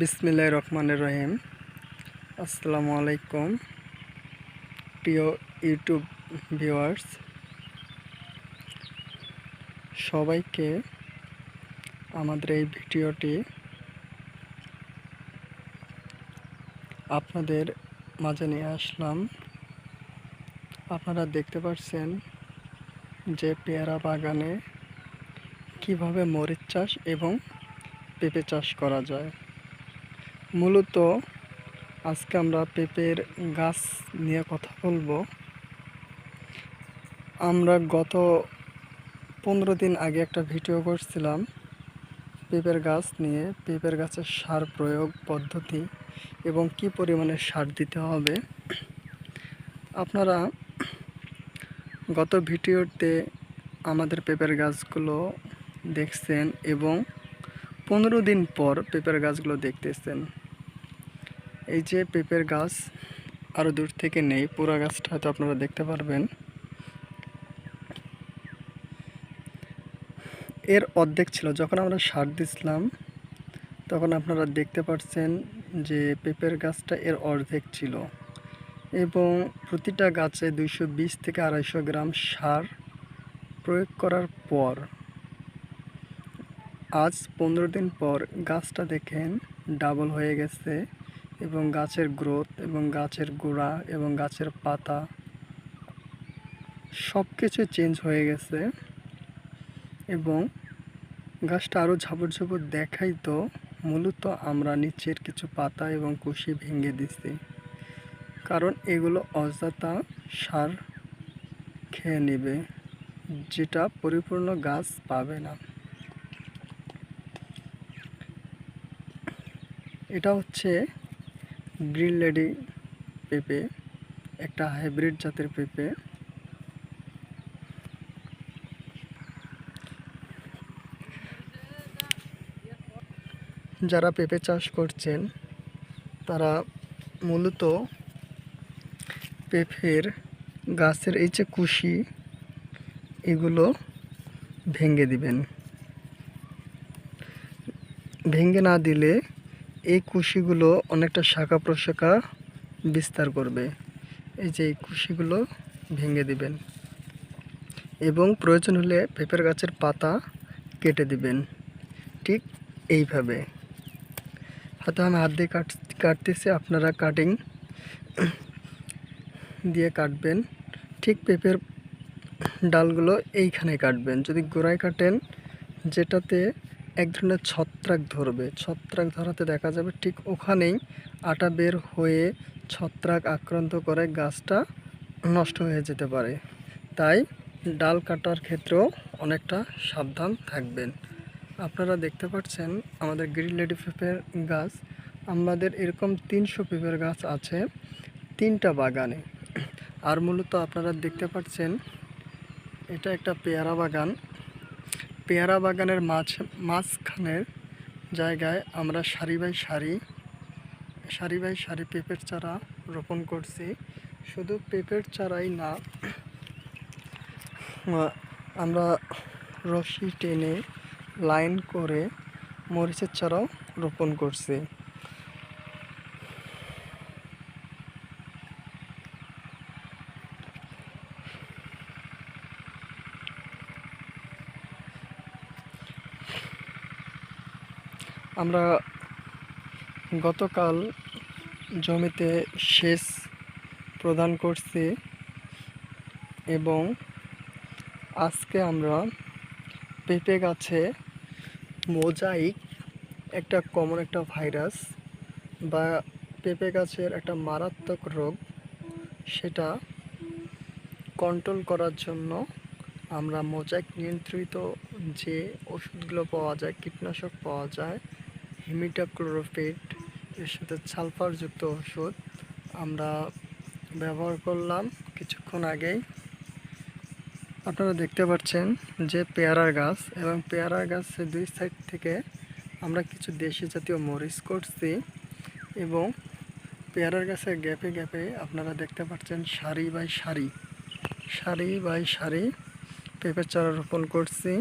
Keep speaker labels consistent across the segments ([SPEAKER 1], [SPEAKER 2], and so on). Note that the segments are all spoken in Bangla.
[SPEAKER 1] বিসমিল্লাহির রহমানির রহিম। আসসালামু আলাইকুম প্রিয় ইউটিউব ভিউয়ার্স, সবাইকে আমাদের এই ভিডিওটি আপনাদের মাঝে নিয়ে আসলাম। আপনারা দেখতে পাচ্ছেন যে পেয়ারা বাগানে কিভাবে মরিচ চাষ এবং পেঁপে চাষ করা যায়। মূলত আজকে আমরা পেঁপের গাছ নিয়ে কথা বলবো। আমরা গত 15 দিন আগে একটা ভিডিও করছিলাম পেঁপের গাছ নিয়ে, পেঁপের গাছের সার প্রয়োগ পদ্ধতি এবং কি পরিমাণে সার দিতে হবে। আপনারা গত ভিডিওতে আমাদের পেঁপের গাছগুলো দেখছেন এবং 15 দিন পর পেঁপের গাছগুলো দেখতেছেন। এই যে পেঁপের গাছ আরও দূর থেকে নেই, পুরো গাছটা হয়তো আপনারা দেখতে পারবেন। এর অর্ধেক ছিল যখন আমরা সার দিছিলাম, তখন আপনারা দেখতে পাচ্ছেন যে পেঁপের গাছটা এর অর্ধেক ছিল এবং প্রতিটা গাছে 220 থেকে 250 গ্রাম সার প্রয়োগ করার পর আজ 15 দিন পর গাছটা দেখেন ডাবল হয়ে গেছে এবং গাছের গ্রোথ এবং গাছের গোড়া এবং গাছের পাতা সব কিছু চেঞ্জ হয়ে গেছে এবং গাছটা আরও ঝাপড় ঝাপড় দেখাইতো। মূলত আমরা নিচের কিছু পাতা এবং কুশি ভেঙে দিছি, কারণ এগুলো অযথা সার খেয়ে নেবে, যেটা পরিপূর্ণ গাছ পাবে না। এটা হচ্ছে গ্রিন লেডি পেঁপে, একটা হাইব্রিড জাতের পেঁপে। যারা পেঁপে চাষ করছেন তারা মূলত পেঁপের গাছের এই যে কুশি, এগুলো ভেঙে দিবেন। ভেঙে না দিলে এই কুশিগুলো অনেকটা শাখা প্রশাখা বিস্তার করবে। এই যে এই কুশিগুলো ভেঙে দিবেন এবং প্রয়োজন হলে পেঁপের গাছের পাতা কেটে দিবেন। ঠিক এইভাবে, হয়তো আমি হাত দিয়ে কাটতেছি, আপনারা কাটিং দিয়ে কাটবেন। ঠিক পেঁপের ডালগুলো এইখানে কাটবেন। যদি গোড়ায় কাটেন, যেটাতে এক ধরনের ছত্রাক ধরবে, ছত্রাক ধরাতে দেখা যাবে ঠিক ওখানেই আটা বের হয়ে ছত্রাক আক্রান্ত করে গাছটা নষ্ট হয়ে যেতে পারে। তাই ডাল কাটার ক্ষেত্রেও অনেকটা সাবধান থাকবেন। আপনারা দেখতে পাচ্ছেন আমাদের গ্রিন লেডি পেঁপের গাছ, আমাদের এরকম 300 পেঁপের গাছ আছে 3টা বাগানে। আর মূলত আপনারা দেখতে পাচ্ছেন এটা একটা পেয়ারা বাগান। পেয়ারা বাগানের মাঝখানের জায়গায় আমরা সারি বাই সারি পেঁপের চারা রোপণ করছি। শুধু পেঁপের চারাই না, আমরা রশি টেনে লাইন করে মরিচের চারাও রোপণ করছি। আমরা গতকাল জমিতে সেচ প্রদান করছি এবং আজকে আমরা পেঁপে গাছে মোজাইক, একটা কমন একটা ভাইরাস বা পেঁপে গাছের একটা মারাত্মক রোগ, সেটা কন্ট্রোল করার জন্য আমরা মোজাইক নিয়ন্ত্রিত যে ওষুধগুলো পাওয়া যায়, কীটনাশক পাওয়া যায়, ইমিডাক্লোরোপিড এর সাথে সালফারযুক্ত ওষুধ আমরা ব্যবহার করলাম কিছুক্ষণ আগেই। আপনারা দেখতে পাচ্ছেন যে পেয়ারার গাছ এবং পেয়ারার গাছের 2 সাইড থেকে আমরা কিছু দেশি জাতীয় মরিচ করছি এবং পেয়ারার গাছের গ্যাপে গ্যাপে আপনারা দেখতে পাচ্ছেন সারি বাই সারি পেঁপের চারা রোপণ করছি।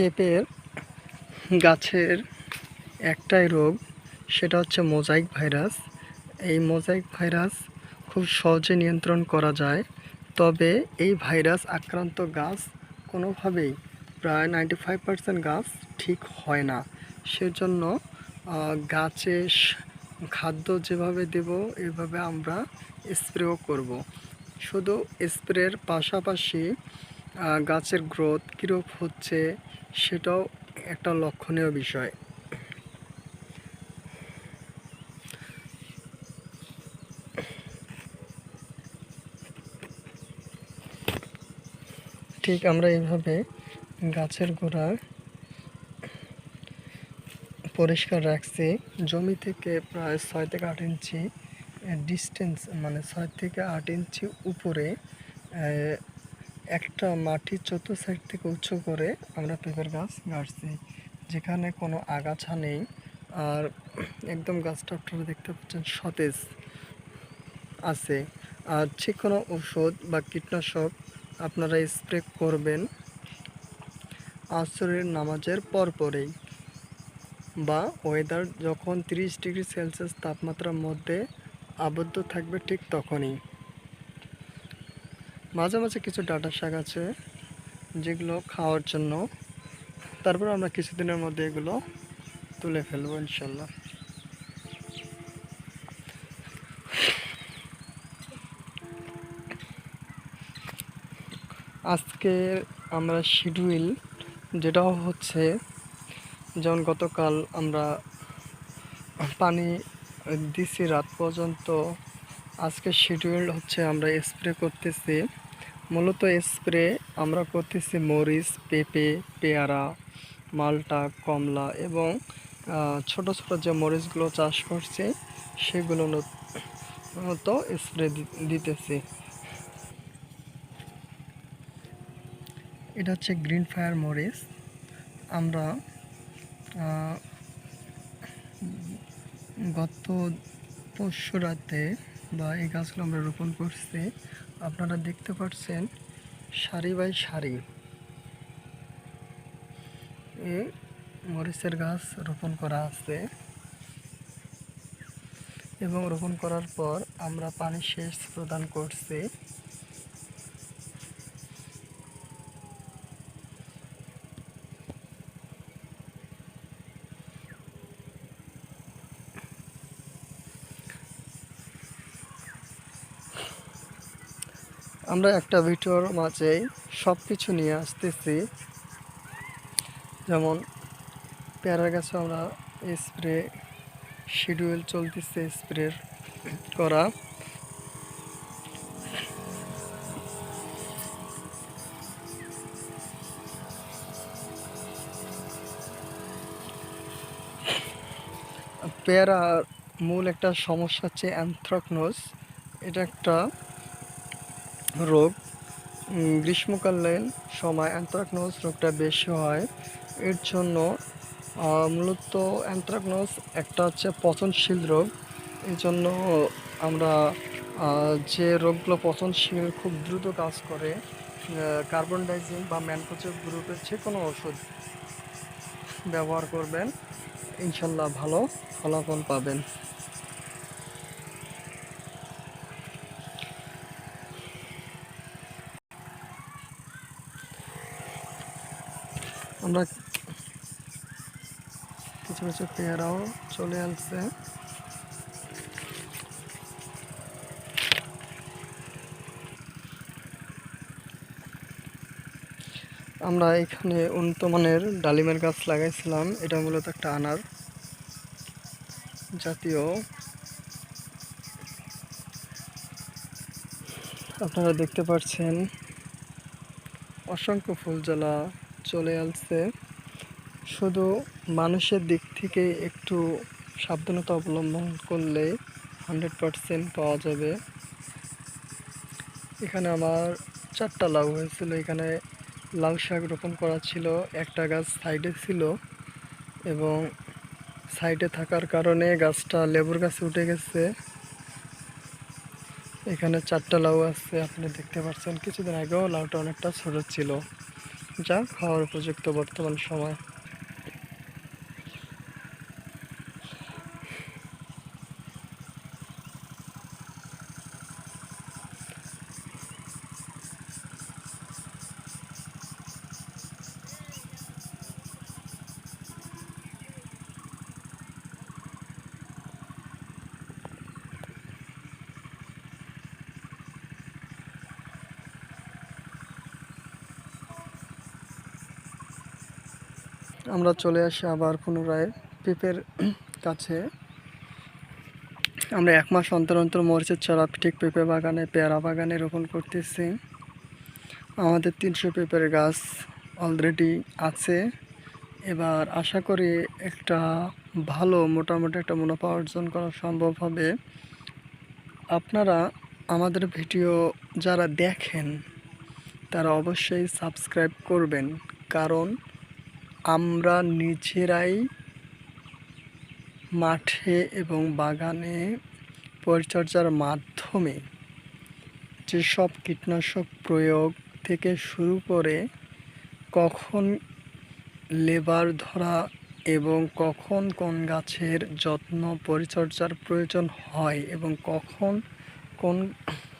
[SPEAKER 1] পেঁপের গাছের একটাই রোগ, সেটা হচ্ছে মোজাইক ভাইরাস। এই মোজাইক ভাইরাস খুব সহজে নিয়ন্ত্রণ করা যায়, তবে এই ভাইরাস আক্রান্ত গাছ কোনোভাবেই প্রায় 95% গাছ ঠিক হয় না। সেজন্য গাছে খাদ্য যেভাবে দেব এভাবে আমরা স্প্রেও করব। শুধু স্প্রের পাশাপাশি গাছের গ্রোথ কীরূপ হচ্ছে সেটাও একটা লক্ষণীয় বিষয়। ঠিক আমরা এইভাবে গাছের গোড়া পরিষ্কার রাখছি। জমি থেকে প্রায় 6 থেকে 8 ইঞ্চি ডিস্টেন্স, মানে 6 থেকে 8 ইঞ্চি উপরে একটা মাটি চতুর্থ সাইড থেকে উঁচু করে আমরা পেঁপের গাছ গাড়ছি, যেখানে কোনো আগাছা নেই। আর একদম গাছটা আপনারা দেখতে পাচ্ছেন সতেজ আছে। আর যে কোনো ওষুধ বা কীটনাশক আপনারা স্প্রে করবেন আসরের নামাজের পরপরেই, বা ওয়েদার যখন 30 ডিগ্রি সেলসিয়াস তাপমাত্রার মধ্যে আবদ্ধ থাকবে ঠিক তখনই। মাঝে মাঝে কিছু ডাঁটা শাক আছে যেগুলো খাওয়ার জন্য, তারপর আমরা কিছুদিনের মধ্যে এগুলো তুলে ফেলবো ইনশাল্লাহ। আজকে আমরা শিডিউল যেটা হচ্ছে, যেমন গতকাল আমরা পানি দিছি রাত পর্যন্ত, আজকে শিডিউল হচ্ছে আমরা স্প্রে করতেছি। মূলত স্প্রে আমরা করতেছি মরিচ, পেঁপে, পেয়ারা, মালটা, কমলা এবং ছোট ছোট যে মরিচগুলো চাষ করছে সেগুলো তো স্প্রে দিতেছি। এটা হচ্ছে গ্রিন ফায়ার মরিচ। আমরা গত পরশু রাতে বা এই গাছগুলো আমরা রোপণ করছি। আপনারা দেখতে পাচ্ছেন সারি বাই সারি এই মরিচের গাছ রোপণ করা আছে, এবং রোপণ করার পর আমরা পানি সেচ প্রদান করছি। আমরা একটা ভিডিওর মাঝে সব কিছু নিয়ে আসতেছি, যেমন পেয়ারা গাছে আমরা স্প্রে শিডিউল চলতেছে স্প্রে করা। পেয়ারার মূল একটা সমস্যা হচ্ছে অ্যানথ্রাকনোজ। এটা একটা রোগ, গ্রীষ্মকালীন সময় অ্যানথ্রাকনোজ রোগটা বেশি হয়। এর জন্য মূলত অ্যানথ্রাকনোজ একটা হচ্ছে পচনশীল রোগ। এই জন্য আমরা যে রোগগুলো পচনশীল খুব দ্রুত কাজ করে, কার্বনডাইজিং বা ম্যানকোজেব গ্রুপের যে কোনো ওষুধ ব্যবহার করবেন, ইনশাল্লাহ ভালো ফলাফল পাবেন। আমরা কিছু কিছু পেয়ারাও চলে আসছে। আমরা এখানে উন্নত মানের ডালিমের গাছ লাগাইছিলাম। এটা মূলত একটা আনার জাতীয়। আপনারা দেখতে পাচ্ছেন অসংখ্য ফুলজ্বালা চলে আসছে। শুধু মানুষের দিক থেকে একটু সাবধানতা অবলম্বন করলে 100% পাওয়া যাবে। এখানে আমার 4টা লাউ হয়েছিল। এখানে লাউ শাক রোপণ করা ছিল, একটা গাছ সাইডে ছিল এবং সাইডে থাকার কারণে গাছটা লেবুর গাছে উঠে গেছে। এখানে 4টা লাউ আছে, আপনি দেখতে পাচ্ছেন। কিছুদিন আগেও লাউটা অনেকটা ছোট ছিল, যা খাওয়ার উপযুক্ত বর্তমান সময়। আমরা চলে আসি আবার পুনরায় পেঁপের কাছে। আমরা 1 মাস অন্তর অন্তর মরিচের চারা ঠিক পেঁপে বাগানে, পেয়ারা বাগানে রোপণ করতেছি। আমাদের 300 পেঁপের গাছ অলরেডি আছে। এবার আশা করি একটা ভালো মোটামুটি একটা মুনাফা অর্জন করা সম্ভব হবে। আপনারা আমাদের ভিডিও যারা দেখেন তারা অবশ্যই সাবস্ক্রাইব করবেন, কারণ আমরা নিজেরাই মাঠে এবং বাগানে পরিচর্যার মাধ্যমে যেসব কীটনাশক প্রয়োগ থেকে শুরু করে কখন লেবার ধরা এবং কখন কোন গাছের যত্ন পরিচর্যার প্রয়োজন হয় এবং কখন কোন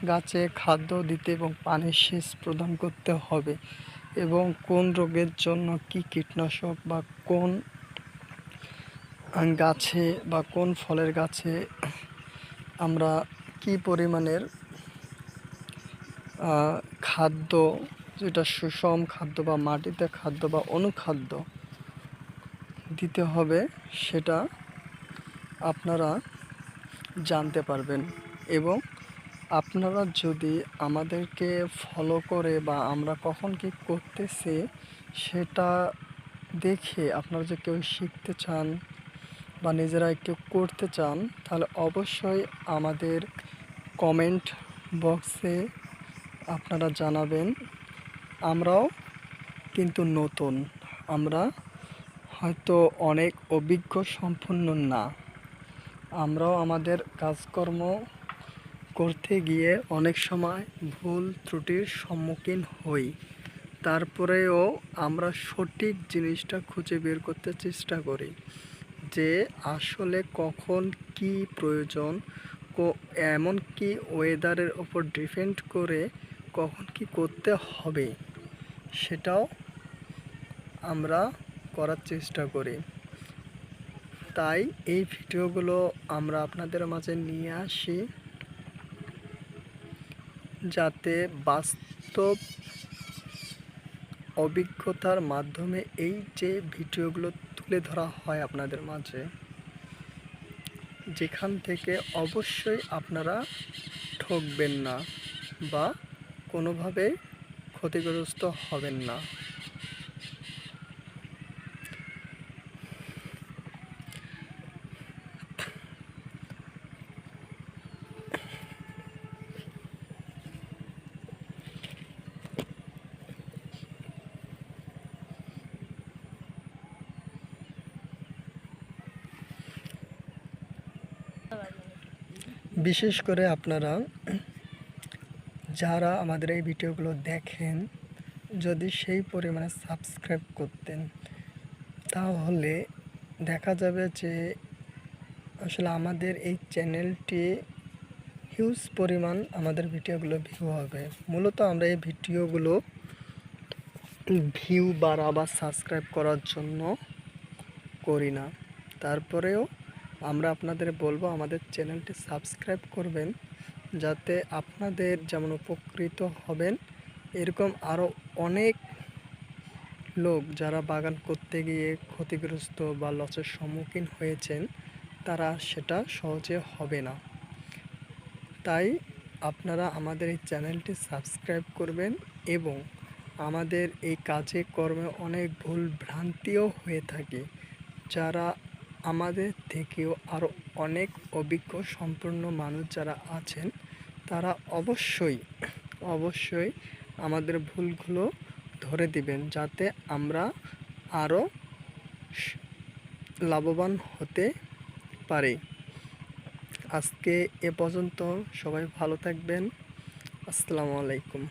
[SPEAKER 1] গাছে খাদ্য দিতে এবং পানির সেচ প্রদান করতে হবে এবং কোন রোগের জন্য কি কীটনাশক বা কোন গাছে বা কোন ফলের গাছে আমরা কি পরিমাণের খাদ্য, যেটা সুষম খাদ্য বা মাটিতে খাদ্য বা অনুখাদ্য দিতে হবে সেটা আপনারা জানতে পারবেন। এবং আপনারা যদি আমাদেরকে ফলো করে বা আমরা কখন কি করতেছি সেটা দেখে আপনারা যে কেউ শিখতে চান বা নিজেরাই কেউ করতে চান, তাহলে অবশ্যই আমাদের কমেন্ট বক্সে আপনারা জানাবেন। আমরাও কিন্তু নতুন, আমরা হয়তো অনেক অভিজ্ঞ সম্পন্ন না, আমরাও আমাদের কাজকর্ম করতে গিয়ে অনেক সময় ভুল ত্রুটির সম্মুখীন হই। তারপরেও আমরা সঠিক জিনিসটা খুঁজে বের করতে চেষ্টা করি যে আসলে কখন কি প্রয়োজন, এমনকি ওয়েদারের ওপর ডিপেন্ড করে কখন কি করতে হবে সেটাও আমরা করার চেষ্টা করি। তাই এই ভিডিওগুলো আমরা আপনাদের মাঝে নিয়ে আসি যাতে বাস্তব অভিজ্ঞতার মাধ্যমে এই যে ভিডিওগুলো তুলে ধরা হয় আপনাদের মাঝে, যেখান থেকে অবশ্যই আপনারা ঠকবেন না বা কোনোভাবে ক্ষতিগ্রস্ত হবেন না। বিশেষ করে আপনারা যারা আমাদের এই ভিডিওগুলো দেখেন, যদি সেই পরিমাণে সাবস্ক্রাইব করতেন তাহলে দেখা যাবে যে আসলে আমাদের এই চ্যানেলটি হিউজ পরিমাণ আমাদের ভিডিওগুলো ভিউ হবে। মূলত আমরা এই ভিডিওগুলো ভিউ বাড়া বা সাবস্ক্রাইব করার জন্য করি না। তারপরেও আমরা আপনাদের বলবো আমাদের চ্যানেলটি সাবস্ক্রাইব করবেন, যাতে আপনাদের যেমন উপকৃত হবেন এরকম আরও অনেক লোক যারা বাগান করতে গিয়ে ক্ষতিগ্রস্ত বা লসের সম্মুখীন হয়েছেন তারা সেটা সহজে হবে না। তাই আপনারা আমাদের এই চ্যানেলটি সাবস্ক্রাইব করবেন এবং আমাদের এই কাজে কর্মে অনেক ভুল ভ্রান্তিও হয়ে থাকে, যারা আমাদের থেকেও আরও অনেক অভিজ্ঞ সম্পন্ন মানুষ যারা আছেন তারা অবশ্যই আমাদের ভুলগুলো ধরে দিবেন, যাতে আমরা আরও লাভবান হতে পারি। আজকে এ পর্যন্ত, সবাই ভালো থাকবেন। আসসালামু আলাইকুম।